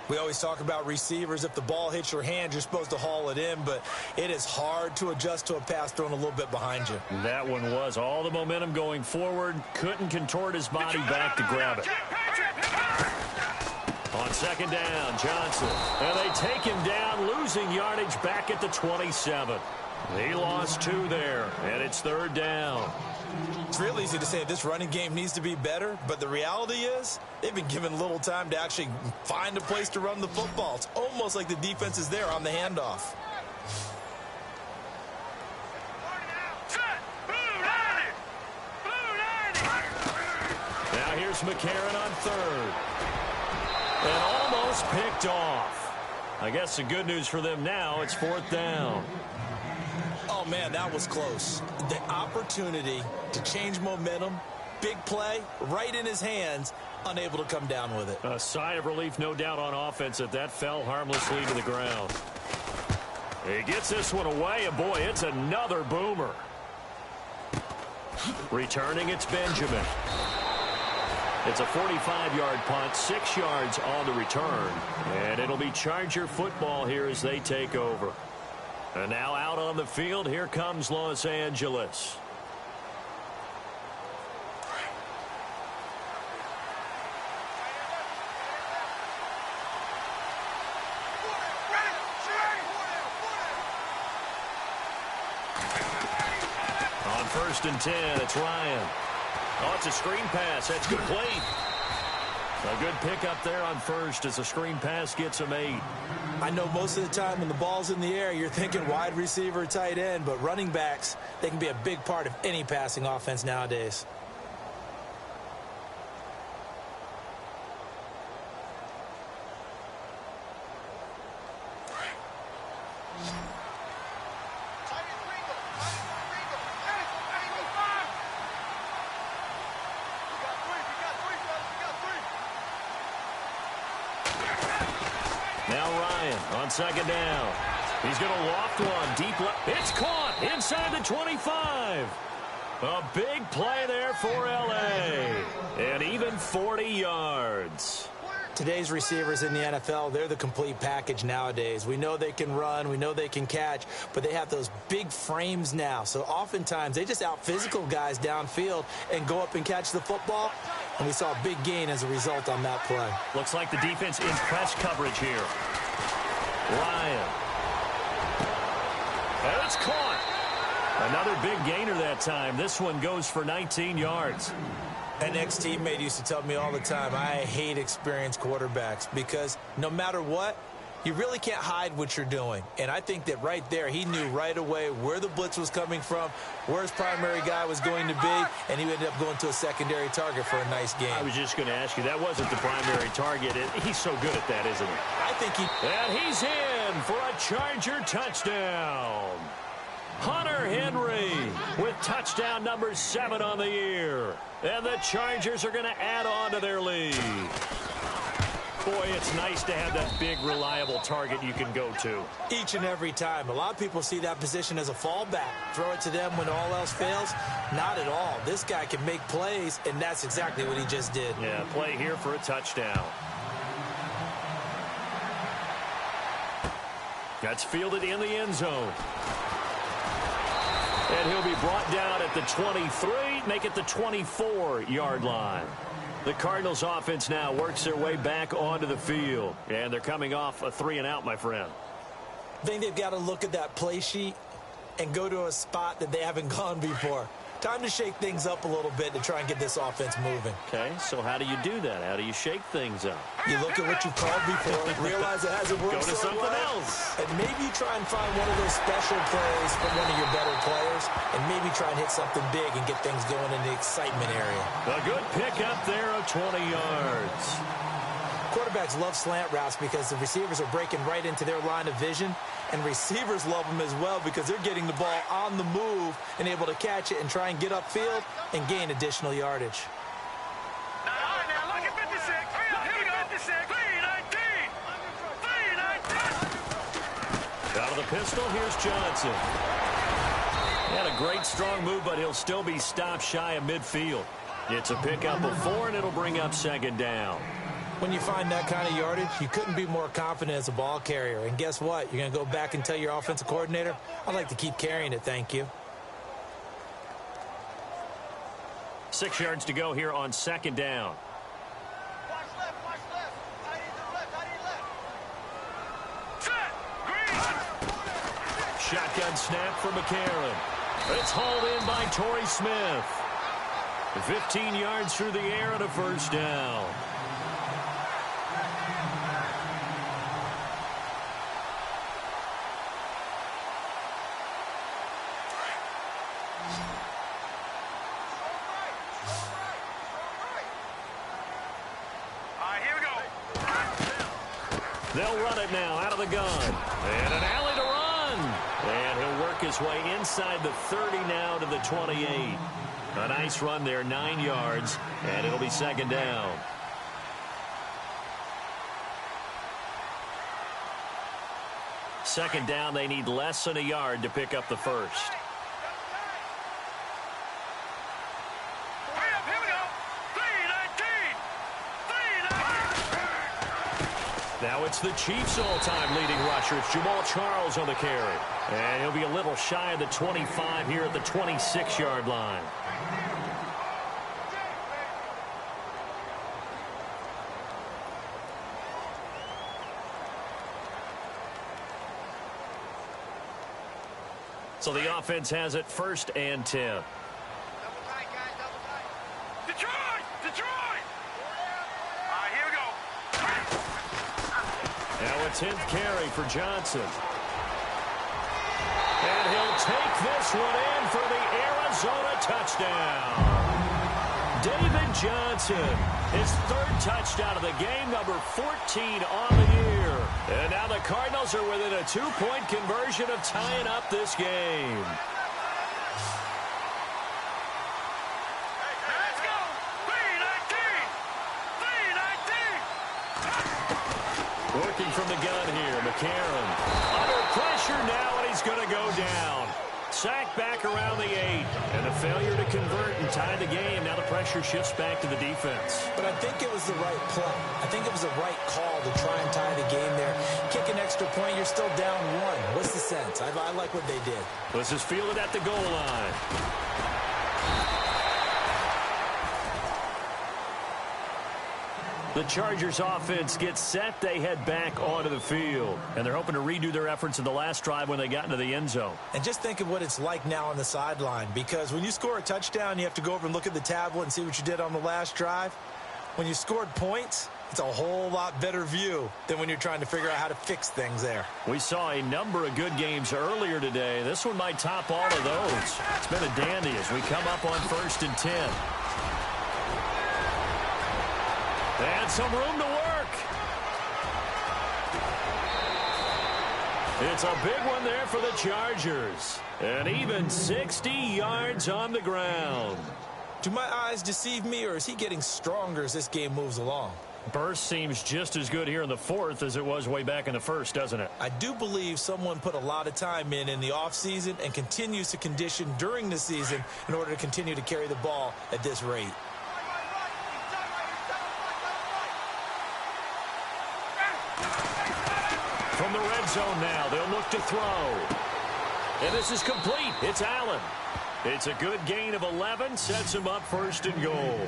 Speaker 3: We always talk about receivers. If the ball hits your hand, you're supposed to haul it in, but it is hard to adjust to a pass thrown a little bit behind you.
Speaker 2: That one was all the momentum going forward. Couldn't contort his body back to grab it. On 2nd down, Johnson. And they take him down, losing yardage back at the 27. He lost 2 there, and it's 3rd down.
Speaker 3: It's real easy to say this running game needs to be better, but the reality is they've been given little time to actually find a place to run the football. It's almost like the defense is there on the handoff.
Speaker 2: Now here's McCarron on 3rd. And almost picked off. I guess the good news for them now, it's 4th down.
Speaker 3: Oh, man, that was close. The opportunity to change momentum, big play, right in his hands, unable to come down with it.
Speaker 2: A sigh of relief, no doubt, on offense that that fell harmlessly to the ground. He gets this one away, and boy, it's another boomer. Returning, it's Benjamin. It's a 45-yard punt, 6 yards on the return. And it'll be Charger football here as they take over. And now out on the field, here comes Los Angeles. first and 10, it's Ryan. Oh, it's a screen pass. That's complete. A good pickup there on first as a screen pass gets him 8.
Speaker 3: I know most of the time when the ball's in the air, you're thinking wide receiver, tight end, but running backs, they can be a big part of any passing offense nowadays.
Speaker 2: Now Ryan on second down. He's going to loft one deep left. It's caught inside the 25. A big play there for L.A. And even 40 yards.
Speaker 3: Today's receivers in the NFL, they're the complete package nowadays. We know they can run, we know they can catch, but they have those big frames now. So oftentimes they just out-physical guys downfield and go up and catch the football. And we saw a big gain as a result on that play.
Speaker 2: Looks like the defense in press coverage here. Ryan. And it's caught. Another big gainer that time. This one goes for 19 yards.
Speaker 3: An ex-teammate used to tell me all the time, I hate experienced quarterbacks because no matter what, you really can't hide what you're doing. And I think that right there, he knew right away where the blitz was coming from, where his primary guy was going to be, and he ended up going to a secondary target for a nice game.
Speaker 2: I was just going to ask you, that wasn't the primary target. He's so good at that, isn't he?
Speaker 3: I think he...
Speaker 2: And he's in for a Charger touchdown. Hunter Henry with touchdown number 7 on the year. And the Chargers are going to add on to their lead. Boy, it's nice to have that big, reliable target you can go to.
Speaker 3: Each and every time. A lot of people see that position as a fallback. Throw it to them when all else fails. Not at all. This guy can make plays, and that's exactly what he just did.
Speaker 2: Yeah, play here for a touchdown. That's fielded in the end zone. And he'll be brought down at the 23, make it the 24-yard line. The Cardinals offense now works their way back onto the field. And they're coming off a 3-and-out, my friend.
Speaker 3: I think they've got to look at that play sheet and go to a spot that they haven't gone before. Time to shake things up a little bit to try and get this offense moving.
Speaker 2: Okay, so how do you do that? How do you shake things up?
Speaker 3: You look at what you've called before, realize it hasn't worked.
Speaker 2: Go to something else.
Speaker 3: And maybe you try and find one of those special plays from one of your better players, and maybe try and hit something big and get things going in the excitement area.
Speaker 2: A good pickup there of 20 yards.
Speaker 3: Quarterbacks love slant routes because the receivers are breaking right into their line of vision, and receivers love them as well because they're getting the ball on the move and able to catch it and try and get upfield and gain additional yardage.
Speaker 4: All right, now look at 56. Here we go. 56. 319. 319.
Speaker 2: Out of the pistol, here's Johnson. He had a great strong move, but he'll still be stopped shy of midfield. It's a pickup of 4, and it'll bring up second down.
Speaker 3: When you find that kind of yardage, you couldn't be more confident as a ball carrier. And guess what? You're going to go back and tell your offensive coordinator, I'd like to keep carrying it, thank you.
Speaker 2: 6 yards to go here on second down.
Speaker 4: Watch left, watch left. I need left. Set. Green.
Speaker 2: Shotgun snap for McCarron. It's hauled in by Torrey Smith. 15 yards through the air and a first down. They'll run it now out of the gun. And an alley to run. And he'll work his way inside the 30 now to the 28. A nice run there, 9 yards. And it'll be second down. Second down, they need less than a yard to pick up the first. Now it's the Chiefs' all-time leading rusher. It's Jamal Charles on the carry. And he'll be a little shy of the 25 here at the 26-yard line. So the offense has it 1st and 10.
Speaker 4: Detroit! Detroit! All right, here we go.
Speaker 2: Now a 10th carry for Johnson. And he'll take this one in for the Arizona touchdown. David Johnson, his 3rd touchdown of the game, number 14 on the year. And now the Cardinals are within a 2-point conversion of tying up this game.
Speaker 4: Let's go! 3-19! 3-19!
Speaker 2: Working from the gun here, McCarron. Under pressure now, and he's going to go down. Sacked back around the 8. And a failure to convert and tie the game. Now the pressure shifts back to the defense.
Speaker 3: But I think it was the right play. I think it was the right call to try and tie the game there. Kick an extra point, you're still down 1. What's the sense? I like what they did.
Speaker 2: This is fielded at the goal line. The Chargers offense gets set. They head back onto the field. And they're hoping to redo their efforts in the last drive when they got into the end zone.
Speaker 3: And just think of what it's like now on the sideline. Because when you score a touchdown, you have to go over and look at the tablet and see what you did on the last drive. When you scored points, it's a whole lot better view than when you're trying to figure out how to fix things there.
Speaker 2: We saw a number of good games earlier today. This one might top all of those. It's been a dandy as we come up on 1st and 10. And some room to work. It's a big one there for the Chargers. And even 60 yards on the ground.
Speaker 3: Do my eyes deceive me, or is he getting stronger as this game moves along?
Speaker 2: Burst seems just as good here in the 4th as it was way back in the 1st, doesn't it?
Speaker 3: I do believe someone put a lot of time in the offseason and continues to condition during the season in order to continue to carry the ball at this rate.
Speaker 2: From the red zone now, they'll look to throw. And this is complete. It's Allen. It's a good gain of 11, sets him up 1st and goal.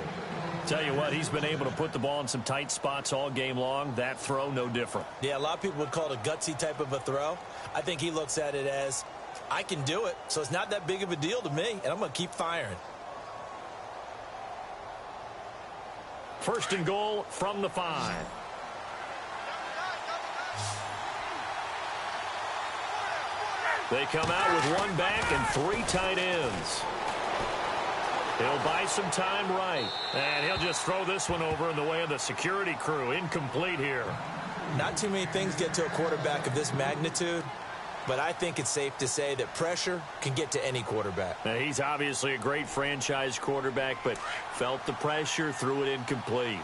Speaker 2: Tell you what, he's been able to put the ball in some tight spots all game long. That throw, no different.
Speaker 3: Yeah, a lot of people would call it a gutsy type of a throw. I think he looks at it as, I can do it, so it's not that big of a deal to me, and I'm going to keep firing.
Speaker 2: 1st and goal from the 5. They come out with 1 back and 3 tight ends. He'll buy some time right. And he'll just throw this one over in the way of the security crew. Incomplete here.
Speaker 3: Not too many things get to a quarterback of this magnitude, but I think it's safe to say that pressure can get to any quarterback.
Speaker 2: Now, he's obviously a great franchise quarterback, but felt the pressure, threw it incomplete.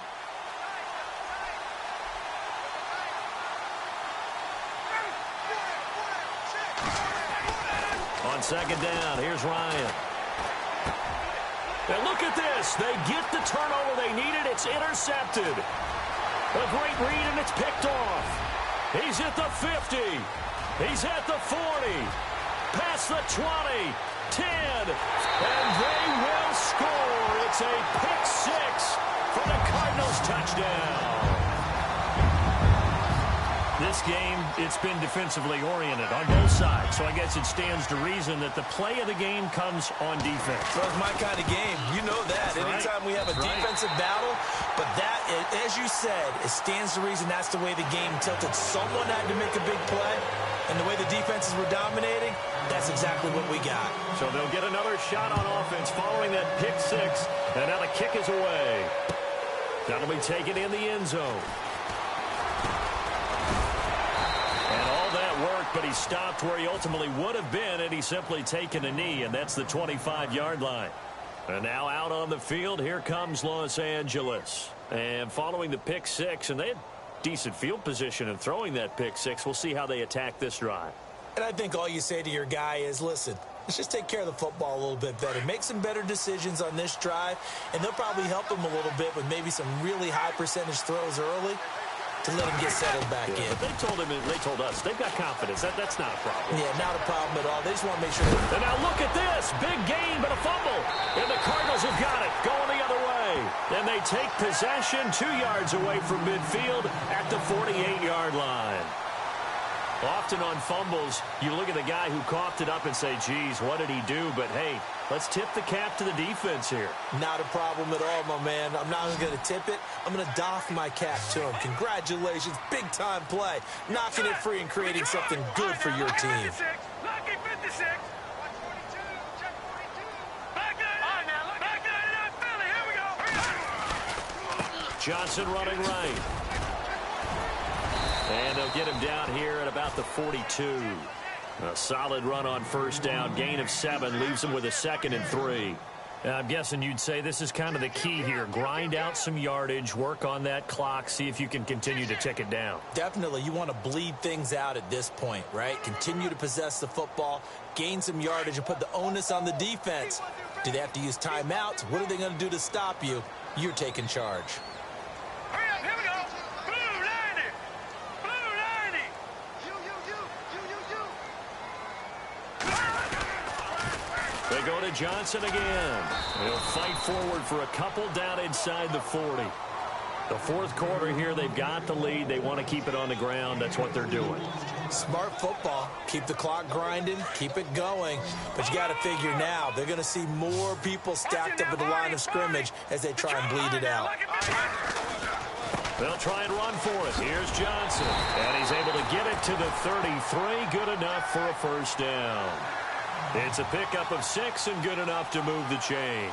Speaker 2: On 2nd down, here's Ryan. And look at this. They get the turnover they needed. It's intercepted. A great read, and it's picked off. He's at the 50. He's at the 40. Past the 20. 10. And they will score. It's a pick 6 for the Cardinals touchdown. This game, it's been defensively oriented on both sides, so I guess it stands to reason that the play of the game comes on defense.
Speaker 3: So it's my kind of game. You know that.
Speaker 2: That's
Speaker 3: Anytime
Speaker 2: right.
Speaker 3: we have a defensive battle, but that, as you said, it stands to reason that's the way the game tilted. Someone had to make a big play, and the way the defenses were dominating, that's exactly what we got.
Speaker 2: So they'll get another shot on offense following that pick 6, and now the kick is away. That'll be taken in the end zone. Work, but he stopped where he ultimately would have been, and he's simply taken a knee, and that's the 25-yard line. And now out on the field, here comes Los Angeles. And following the pick 6, and they had decent field position in throwing that pick 6. We'll see how they attack this drive.
Speaker 3: And I think all you say to your guy is, listen, let's just take care of the football a little bit better. Make some better decisions on this drive, and they'll probably help him a little bit with maybe some really high percentage throws early to let him get settled back in.
Speaker 2: But they told us they've got confidence. That's not a problem.
Speaker 3: Yeah, not a problem at all. They just want to make sure.
Speaker 2: And now look at this. Big gain, but a fumble. And the Cardinals have got it. Going the other way. And they take possession 2 yards away from midfield at the 48-yard line. Often on fumbles, you look at the guy who coughed it up and say, geez, what did he do? But, hey, let's tip the cap to the defense here.
Speaker 3: Not a problem at all, my man. I'm not going to tip it. I'm going to doff my cap to him. Congratulations. Big-time play. Knocking it free and creating something good for your team.
Speaker 4: Lucky 56. Check 42. Back up, Philly. Here we go.
Speaker 2: Johnson running right. And they'll get him down here at about the 42. A solid run on first down. Gain of 7 leaves him with a 2nd and 3. I'm guessing you'd say this is kind of the key here. Grind out some yardage, work on that clock, see if you can continue to tick it down.
Speaker 3: Definitely. You want to bleed things out at this point, right? Continue to possess the football, gain some yardage, and put the onus on the defense. Do they have to use timeouts? What are they going to do to stop you? You're taking charge.
Speaker 4: Hurry up, here we go. Blue 90. Blue 90.
Speaker 2: They go to Johnson again. They'll fight forward for a couple down inside the 40. The fourth quarter here, they've got the lead. They want to keep it on the ground. That's what they're doing.
Speaker 3: Smart football. Keep the clock grinding. Keep it going. But you got to figure now, they're going to see more people stacked up at the line of scrimmage as they try and bleed it out.
Speaker 2: They'll try and run for it. Here's Johnson. And he's able to get it to the 33. Good enough for a first down. It's a pickup of 6 and good enough to move the chains.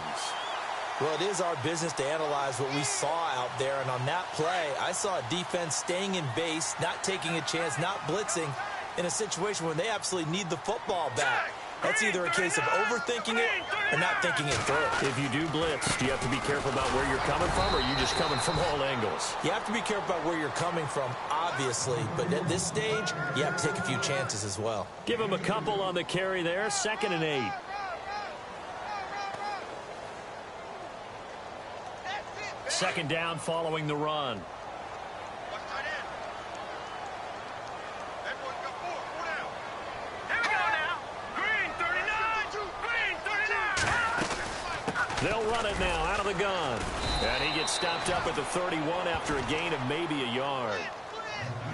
Speaker 3: Well, it is our business to analyze what we saw out there. And on that play, I saw a defense staying in base, not taking a chance, not blitzing in a situation where they absolutely need the football back. That's either a case of overthinking it or not thinking it through.
Speaker 2: If you do blitz, do you have to be careful about where you're coming from, or are you just coming from all angles?
Speaker 3: You have to be careful about where you're coming from, obviously. But at this stage, you have to take a few chances as well.
Speaker 2: Give him a couple on the carry there. 2nd and 8. Second down following the run. They'll run it now out of the gun. And he gets stopped up at the 31 after a gain of maybe a yard.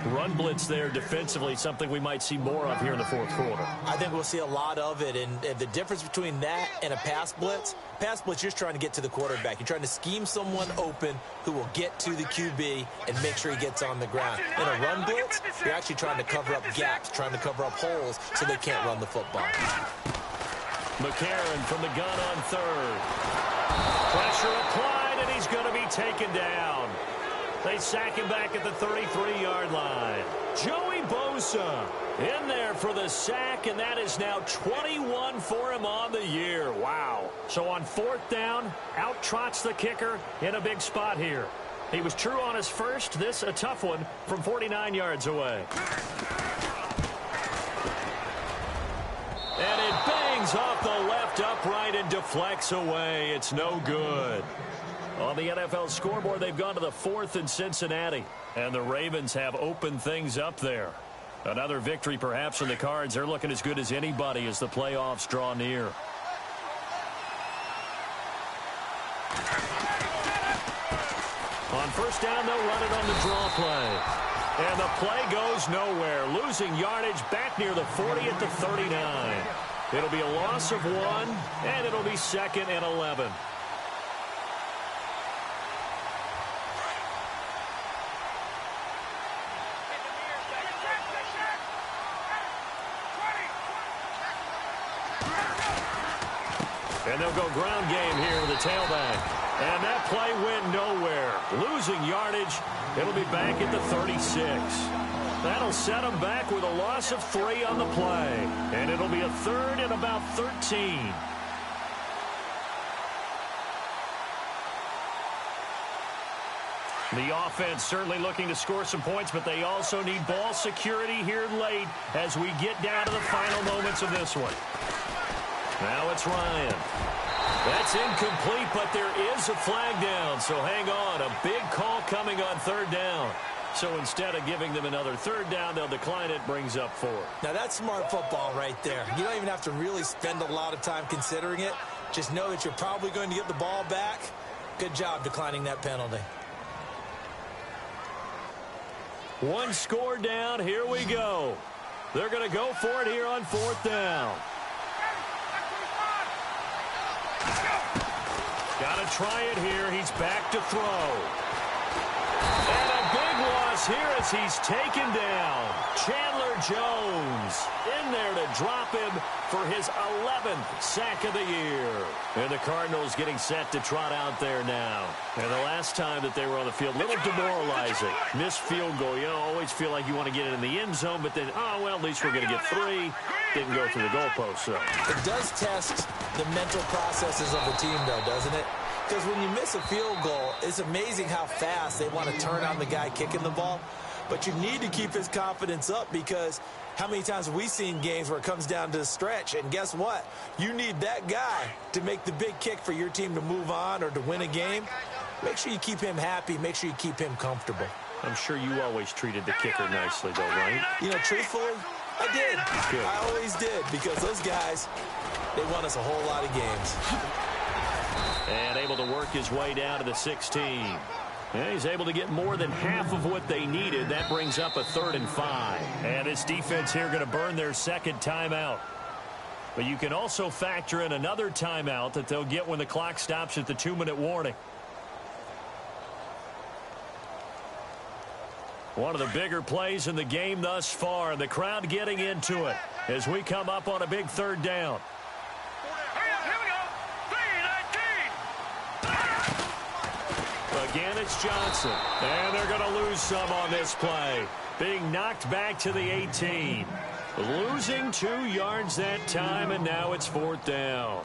Speaker 2: Run blitz there defensively, something we might see more of here in the fourth quarter.
Speaker 3: I think we'll see a lot of it. And the difference between that and a pass blitz, you're just trying to get to the quarterback. You're trying to scheme someone open who will get to the QB and make sure he gets on the ground. In a run blitz, you're actually trying to cover up gaps, trying to cover up holes so they can't run the football.
Speaker 2: McCarron from the gun on 3rd. Pressure applied, and he's going to be taken down. They sack him back at the 33-yard line. Joey Bosa in there for the sack, and that is now 21 for him on the year. Wow. So on 4th down, out trots the kicker in a big spot here. He was true on his first. This a tough one from 49 yards away. And it bangs off the left upright and deflects away. It's no good. On the NFL scoreboard, they've gone to the 4th in Cincinnati. And the Ravens have opened things up there. Another victory perhaps in the cards. They're looking as good as anybody as the playoffs draw near. On first down, they'll run it on the draw play. And the play goes nowhere. Losing yardage back near the 40 at the 39. It'll be a loss of 1, and it'll be 2nd and 11. And they'll go ground game here with the tailback. And that play went nowhere. Losing yardage. It'll be back at the 36. That'll set them back with a loss of 3 on the play. And it'll be a 3rd and about 13. The offense certainly looking to score some points, but they also need ball security here late as we get down to the final moments of this one. Now it's Ryan. That's incomplete, but there is a flag down, so hang on. A big call coming on 3rd down. So instead of giving them another 3rd down, they'll decline it, brings up 4.
Speaker 3: Now that's smart football right there. You don't even have to really spend a lot of time considering it. Just know that you're probably going to get the ball back. Good job declining that penalty.
Speaker 2: 1 score down. Here we go. They're going to go for it here on 4th down. Got to try it here. He's back to throw. And a big loss here as he's taken down. Chandler Jones in there to drop him for his 11th sack of the year. And the Cardinals getting set to trot out there now. And the last time that they were on the field, a little demoralizing. Missed field goal. You always feel like you want to get it in the end zone, but then, oh, well, at least we're going to get 3. Didn't go through the goalpost, so.
Speaker 3: It does test the mental processes of the team, though, doesn't it? Because when you miss a field goal, it's amazing how fast they want to turn on the guy kicking the ball. But you need to keep his confidence up, because how many times have we seen games where it comes down to the stretch, and guess what? You need that guy to make the big kick for your team to move on or to win a game. Make sure you keep him happy. Make sure you keep him comfortable.
Speaker 2: I'm sure you always treated the kicker nicely, though, right?
Speaker 3: You know, truthfully, I did.
Speaker 2: Good.
Speaker 3: I always did, because those guys, they won us a whole lot of games.
Speaker 2: And able to work his way down to the 16. And he's able to get more than half of what they needed. That brings up a 3rd and 5. And this defense here going to burn their second timeout. But you can also factor in another timeout that they'll get when the clock stops at the 2-minute warning. One of the bigger plays in the game thus far. The crowd getting into it as we come up on a big 3rd down. Again, it's Johnson. And they're going to lose some on this play. Being knocked back to the 18. Losing 2 yards that time, and now it's 4th down.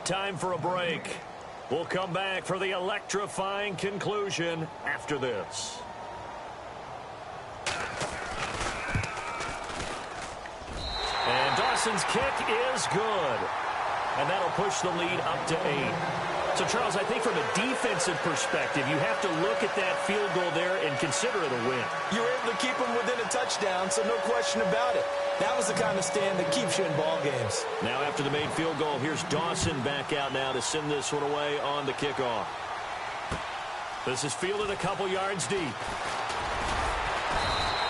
Speaker 2: Time for a break. We'll come back for the electrifying conclusion after this. And Dawson's kick is good. And that'll push the lead up to 8. So, Charles, I think from a defensive perspective, you have to look at that field goal there and consider it a win.
Speaker 3: You were able to keep them within a touchdown, so no question about it. That was the kind of stand that keeps you in ball games.
Speaker 2: Now after the made field goal, here's Dawson back out now to send this one away on the kickoff. This is fielded a couple yards deep.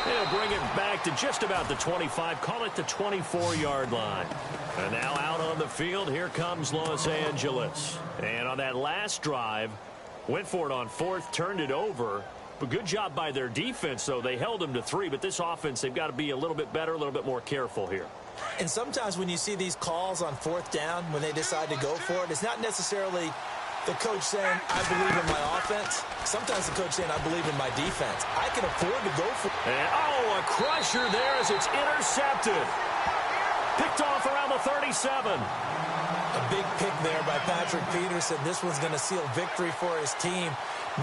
Speaker 2: They'll bring it back to just about the 25, call it the 24-yard line. And now out on the field, here comes Los Angeles. And on that last drive, went for it on 4th, turned it over. But good job by their defense, though. They held them to 3, but this offense, they've got to be a little bit better, a little bit more careful here.
Speaker 3: And sometimes when you see these calls on 4th down, when they decide to go for it, it's not necessarily the coach saying, I believe in my offense. Sometimes the coach saying, I believe in my defense. I can afford to go for it.
Speaker 2: And, oh, a crusher there as it's intercepted. Picked off around the 37.
Speaker 3: A big pick there by Patrick Peterson. This one's going to seal victory for his team.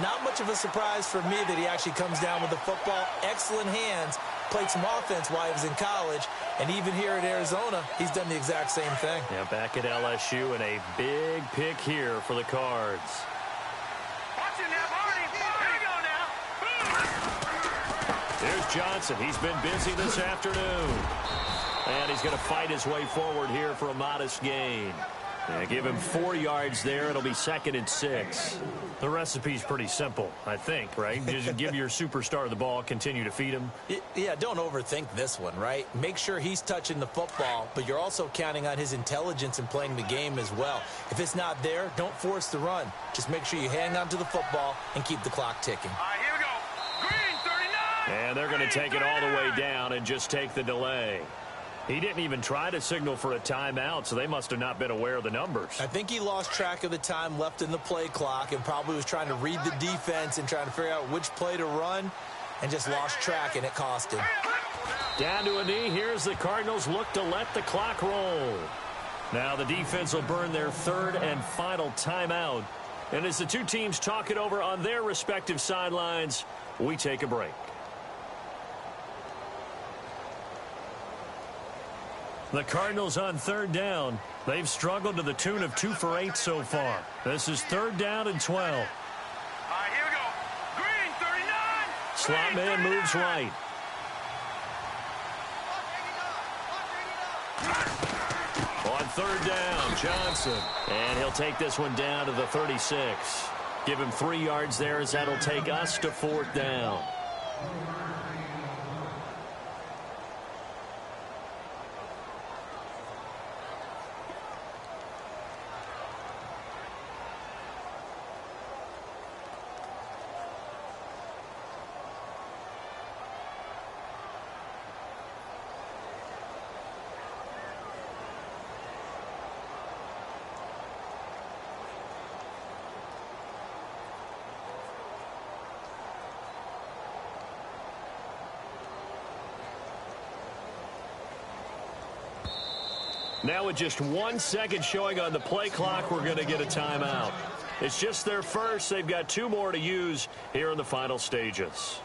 Speaker 3: Not much of a surprise for me that he actually comes down with the football. Excellent hands. Played some offense while he was in college. And even here at Arizona, he's done the exact same thing.
Speaker 2: Yeah, back at LSU, and a big pick here for the Cards.
Speaker 4: Watch it now, Barney. Here we go now.
Speaker 2: There's Johnson. He's been busy this afternoon. And he's going to fight his way forward here for a modest gain. Yeah, give him 4 yards there. It'll be 2nd and 6. The recipe's pretty simple, I think, right? Just give your superstar the ball, continue to feed him.
Speaker 3: Yeah, don't overthink this one, right? Make sure he's touching the football, but you're also counting on his intelligence in playing the game as well. If it's not there, don't force the run. Just make sure you hang on to the football and keep the clock ticking.
Speaker 4: All right, here we go. Green 39.
Speaker 2: And they're going to take it all the way down and just take the delay. He didn't even try to signal for a timeout, so they must have not been aware of the numbers.
Speaker 3: I think he lost track of the time left in the play clock and probably was trying to read the defense and trying to figure out which play to run and just lost track, and it cost him.
Speaker 2: Down to a knee. Here's the Cardinals look to let the clock roll. Now the defense will burn their 3rd and final timeout. And as the two teams talk it over on their respective sidelines, we take a break. The Cardinals on 3rd down. They've struggled to the tune of 2 for 8 so far. This is 3rd down and 12.
Speaker 4: All right, here we go. Green 39.
Speaker 2: Slot man moves right. On third down, Johnson. And he'll take this one down to the 36. Give him 3 yards there as that'll take us to fourth down. Now with just 1 second showing on the play clock, we're going to get a timeout. It's just their first. They've got 2 more to use here in the final stages.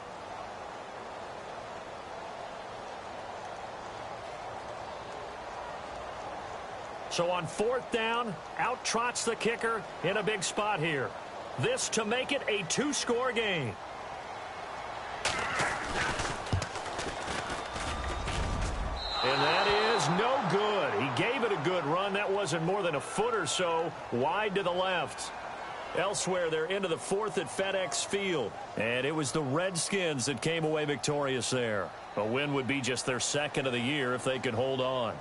Speaker 2: So on fourth down, out trots the kicker in a big spot here. This to make it a 2-score game. And that is no good. He gave it a good run. That wasn't more than a foot or so wide to the left. Elsewhere, they're into the 4th at FedEx Field. And it was the Redskins that came away victorious there. A win would be just their 2nd of the year if they could hold on.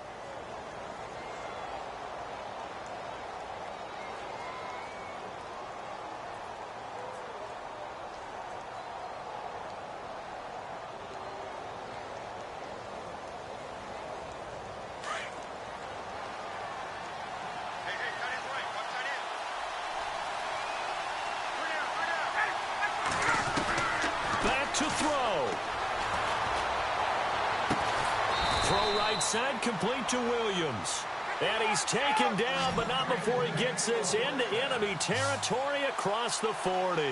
Speaker 2: To throw. Throw right side, complete to Williams. And he's taken down, but not before he gets this into enemy territory across the 40.